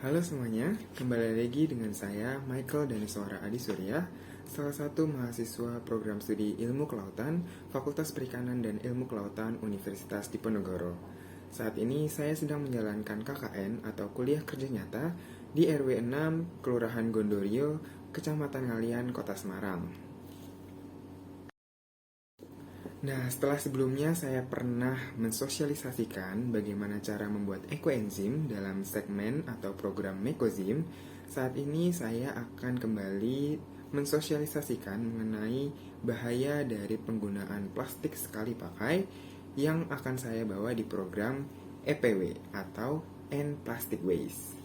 Halo semuanya, kembali lagi dengan saya Michael Daniswara Adi Surya, salah satu mahasiswa program studi Ilmu Kelautan, Fakultas Perikanan dan Ilmu Kelautan Universitas Diponegoro. Saat ini saya sedang menjalankan KKN atau kuliah kerja nyata di RW 6 Kelurahan Gondorio, Kecamatan Ngalian, Kota Semarang. Nah, setelah sebelumnya saya pernah mensosialisasikan bagaimana cara membuat ekoenzim dalam segmen atau program Mekozim, saat ini saya akan kembali mensosialisasikan mengenai bahaya dari penggunaan plastik sekali pakai yang akan saya bawa di program EPW atau End Plastic Waste.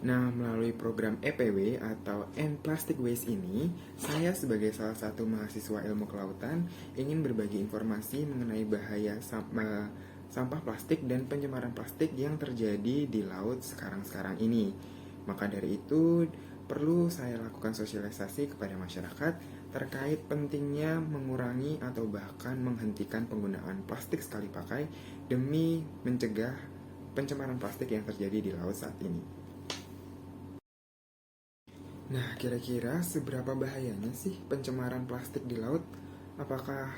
Nah, melalui program EPW atau End Plastic Waste ini, saya sebagai salah satu mahasiswa ilmu kelautan ingin berbagi informasi mengenai bahaya sampah plastik dan pencemaran plastik yang terjadi di laut sekarang-sekarang ini. Maka dari itu, perlu saya lakukan sosialisasi kepada masyarakat terkait pentingnya mengurangi atau bahkan menghentikan penggunaan plastik sekali pakai demi mencegah pencemaran plastik yang terjadi di laut saat ini. Nah, kira-kira seberapa bahayanya sih pencemaran plastik di laut? Apakah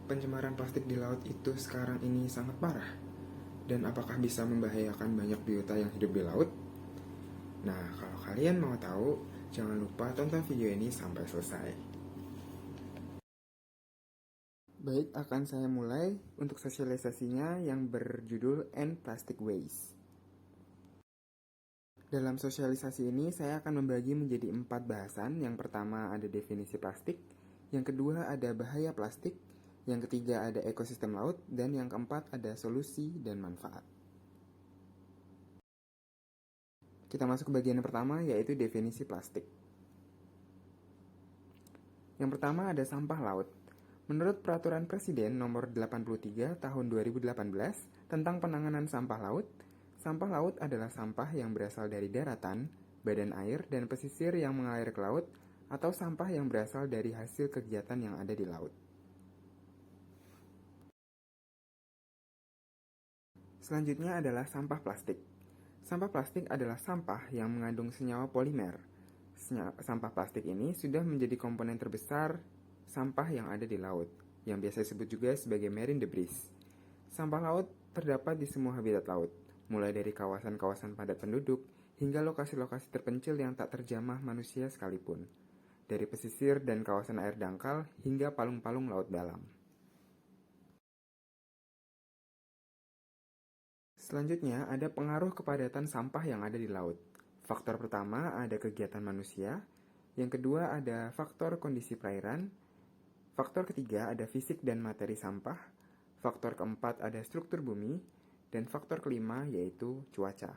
pencemaran plastik di laut itu sekarang ini sangat parah? Dan apakah bisa membahayakan banyak biota yang hidup di laut? Nah, kalau kalian mau tahu, jangan lupa tonton video ini sampai selesai. Baik, akan saya mulai untuk sosialisasinya yang berjudul End Plastic Waste. Dalam sosialisasi ini, saya akan membagi menjadi 4 bahasan. Yang pertama ada definisi plastik, yang kedua ada bahaya plastik, yang ketiga ada ekosistem laut, dan yang keempat ada solusi dan manfaat. Kita masuk ke bagian yang pertama, yaitu definisi plastik. Yang pertama ada sampah laut. Menurut Peraturan Presiden Nomor 83 Tahun 2018 tentang penanganan sampah laut adalah sampah yang berasal dari daratan, badan air, dan pesisir yang mengalir ke laut, atau sampah yang berasal dari hasil kegiatan yang ada di laut. Selanjutnya adalah sampah plastik. Sampah plastik adalah sampah yang mengandung senyawa polimer. Sampah plastik ini sudah menjadi komponen terbesar sampah yang ada di laut, yang biasa disebut juga sebagai marine debris. Sampah laut terdapat di semua habitat laut, mulai dari kawasan-kawasan padat penduduk hingga lokasi-lokasi terpencil yang tak terjamah manusia sekalipun, dari pesisir dan kawasan air dangkal hingga palung-palung laut dalam. Selanjutnya ada pengaruh kepadatan sampah yang ada di laut. Faktor pertama ada kegiatan manusia, yang kedua ada faktor kondisi perairan, faktor ketiga ada fisik dan materi sampah, faktor keempat ada struktur bumi, dan faktor kelima yaitu cuaca.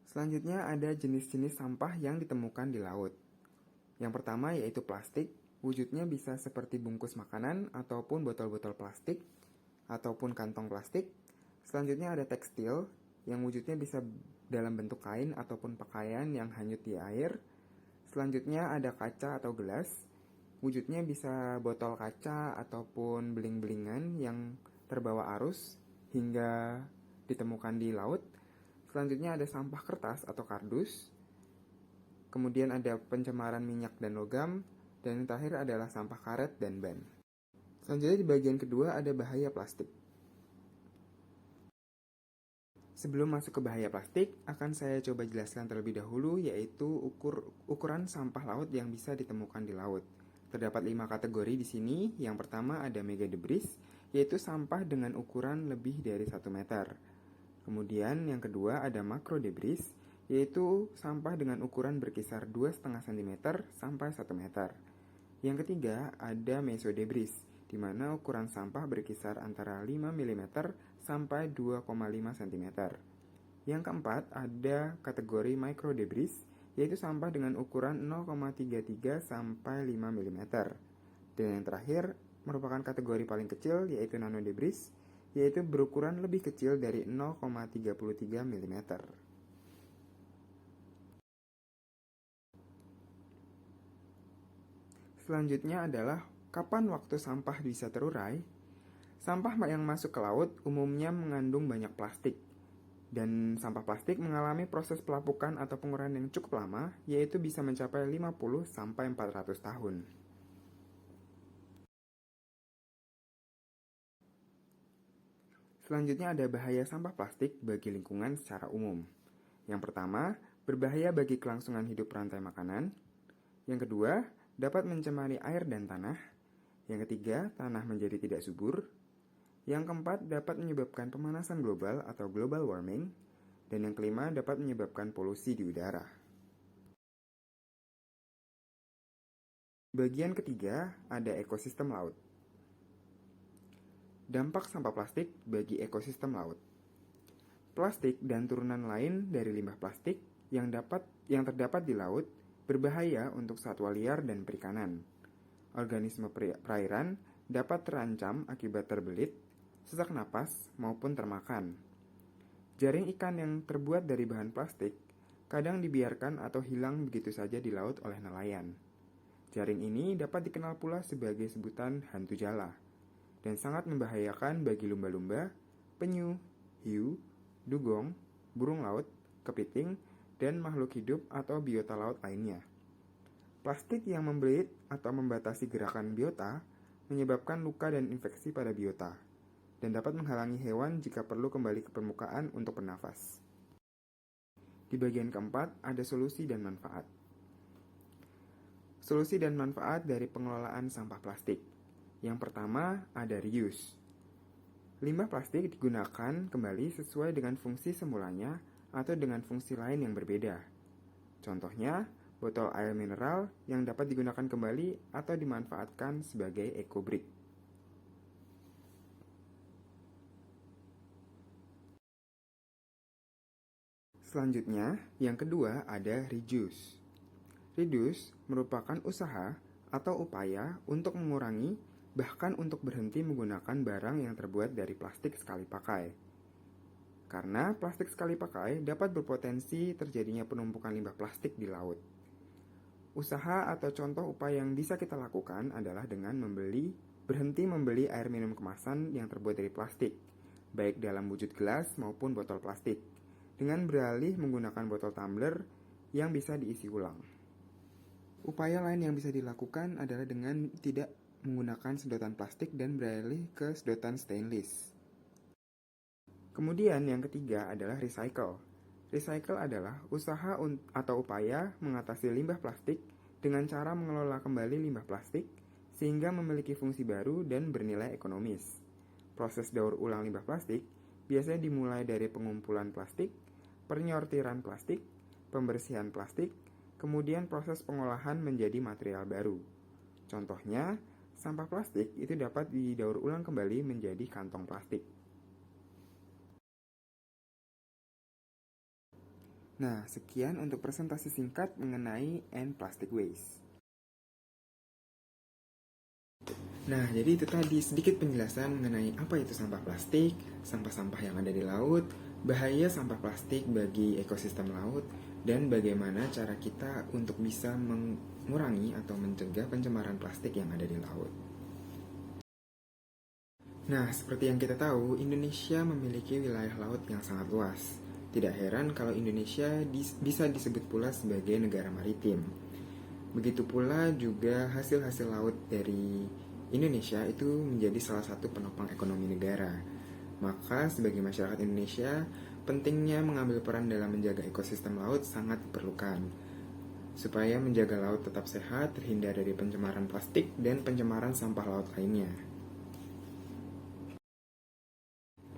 Selanjutnya ada jenis-jenis sampah yang ditemukan di laut. Yang pertama yaitu plastik, wujudnya bisa seperti bungkus makanan ataupun botol-botol plastik ataupun kantong plastik. Selanjutnya ada tekstil, yang wujudnya bisa dalam bentuk kain ataupun pakaian yang hanyut di air. Selanjutnya ada kaca atau gelas, wujudnya bisa botol kaca ataupun beling-belingan yang terbawa arus hingga ditemukan di laut. Selanjutnya ada sampah kertas atau kardus. Kemudian ada pencemaran minyak dan logam. Dan yang terakhir adalah sampah karet dan ban. Selanjutnya di bagian kedua ada bahaya plastik. Sebelum masuk ke bahaya plastik, akan saya coba jelaskan terlebih dahulu, yaitu ukuran sampah laut yang bisa ditemukan di laut. Terdapat 5 kategori di sini. Yang pertama ada mega debris, yaitu sampah dengan ukuran lebih dari 1 meter. Kemudian yang kedua ada makro debris, yaitu sampah dengan ukuran berkisar 2,5 cm sampai 1 meter. Yang ketiga ada mesodebris, di mana ukuran sampah berkisar antara 5 mm sampai 2,5 cm. Yang keempat ada kategori microdebris, yaitu sampah dengan ukuran 0,33 sampai 5 mm. Dan yang terakhir merupakan kategori paling kecil, yaitu nanodebris, yaitu berukuran lebih kecil dari 0,33 mm. Selanjutnya adalah kapan waktu sampah bisa terurai. Sampah yang masuk ke laut umumnya mengandung banyak plastik. Dan sampah plastik mengalami proses pelapukan atau pengurahan yang cukup lama, yaitu bisa mencapai 50-400 tahun. Selanjutnya ada bahaya sampah plastik bagi lingkungan secara umum. Yang pertama, berbahaya bagi kelangsungan hidup rantai makanan. Yang kedua, dapat mencemari air dan tanah. Yang ketiga, tanah menjadi tidak subur. Yang keempat, dapat menyebabkan pemanasan global atau global warming. Dan yang kelima, dapat menyebabkan polusi di udara. Bagian ketiga, ada ekosistem laut. Dampak sampah plastik bagi ekosistem laut. Plastik dan turunan lain dari limbah plastik yang terdapat di laut berbahaya untuk satwa liar dan perikanan. Organisme perairan dapat terancam akibat terbelit, sesak napas, maupun termakan. Jaring ikan yang terbuat dari bahan plastik kadang dibiarkan atau hilang begitu saja di laut oleh nelayan. Jaring ini dapat dikenal pula sebagai sebutan hantu jala dan sangat membahayakan bagi lumba-lumba, penyu, hiu, dugong, burung laut, kepiting, dan makhluk hidup atau biota laut lainnya. Plastik yang membelit atau membatasi gerakan biota menyebabkan luka dan infeksi pada biota dan dapat menghalangi hewan jika perlu kembali ke permukaan untuk bernafas. Di bagian keempat ada solusi dan manfaat. Solusi dan manfaat dari pengelolaan sampah plastik. Yang pertama ada reuse. Limbah plastik digunakan kembali sesuai dengan fungsi semulanya atau dengan fungsi lain yang berbeda. Contohnya, botol air mineral yang dapat digunakan kembali atau dimanfaatkan sebagai eco-brick. Selanjutnya, yang kedua ada reduce. Reduce merupakan usaha atau upaya untuk mengurangi, bahkan untuk berhenti menggunakan barang yang terbuat dari plastik sekali pakai. Karena plastik sekali pakai dapat berpotensi terjadinya penumpukan limbah plastik di laut. Usaha atau contoh upaya yang bisa kita lakukan adalah dengan berhenti membeli air minum kemasan yang terbuat dari plastik, baik dalam wujud gelas maupun botol plastik, dengan beralih menggunakan botol tumbler yang bisa diisi ulang. Upaya lain yang bisa dilakukan adalah dengan tidak menggunakan sedotan plastik dan beralih ke sedotan stainless. Kemudian yang ketiga adalah recycle. Recycle adalah usaha atau upaya mengatasi limbah plastik dengan cara mengelola kembali limbah plastik sehingga memiliki fungsi baru dan bernilai ekonomis. Proses daur ulang limbah plastik biasanya dimulai dari pengumpulan plastik, penyortiran plastik, pembersihan plastik, kemudian proses pengolahan menjadi material baru. Contohnya, sampah plastik itu dapat didaur ulang kembali menjadi kantong plastik. Nah, sekian untuk presentasi singkat mengenai end plastic waste. Nah, jadi itu tadi sedikit penjelasan mengenai apa itu sampah plastik, sampah-sampah yang ada di laut, bahaya sampah plastik bagi ekosistem laut, dan bagaimana cara kita untuk bisa mengurangi atau mencegah pencemaran plastik yang ada di laut. Nah, seperti yang kita tahu, Indonesia memiliki wilayah laut yang sangat luas. Tidak heran kalau Indonesia bisa disebut pula sebagai negara maritim. Begitu pula juga hasil-hasil laut dari Indonesia itu menjadi salah satu penopang ekonomi negara. Maka sebagai masyarakat Indonesia, pentingnya mengambil peran dalam menjaga ekosistem laut sangat diperlukan. Supaya menjaga laut tetap sehat, terhindar dari pencemaran plastik dan pencemaran sampah laut lainnya.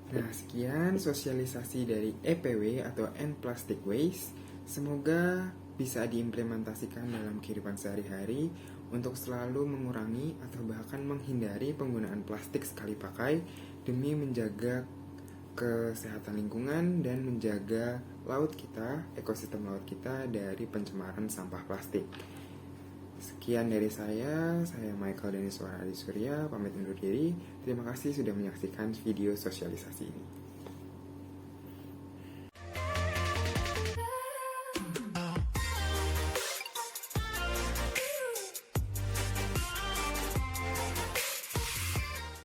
Nah, sekian sosialisasi dari EPW atau End Plastic Waste. Semoga bisa diimplementasikan dalam kehidupan sehari-hari untuk selalu mengurangi atau bahkan menghindari penggunaan plastik sekali pakai demi menjaga kesehatan lingkungan dan menjaga laut kita, ekosistem laut kita dari pencemaran sampah plastik. Sekian dari saya Michael Deniswara Adi Surya, pamit undur diri. Terima kasih sudah menyaksikan video sosialisasi ini.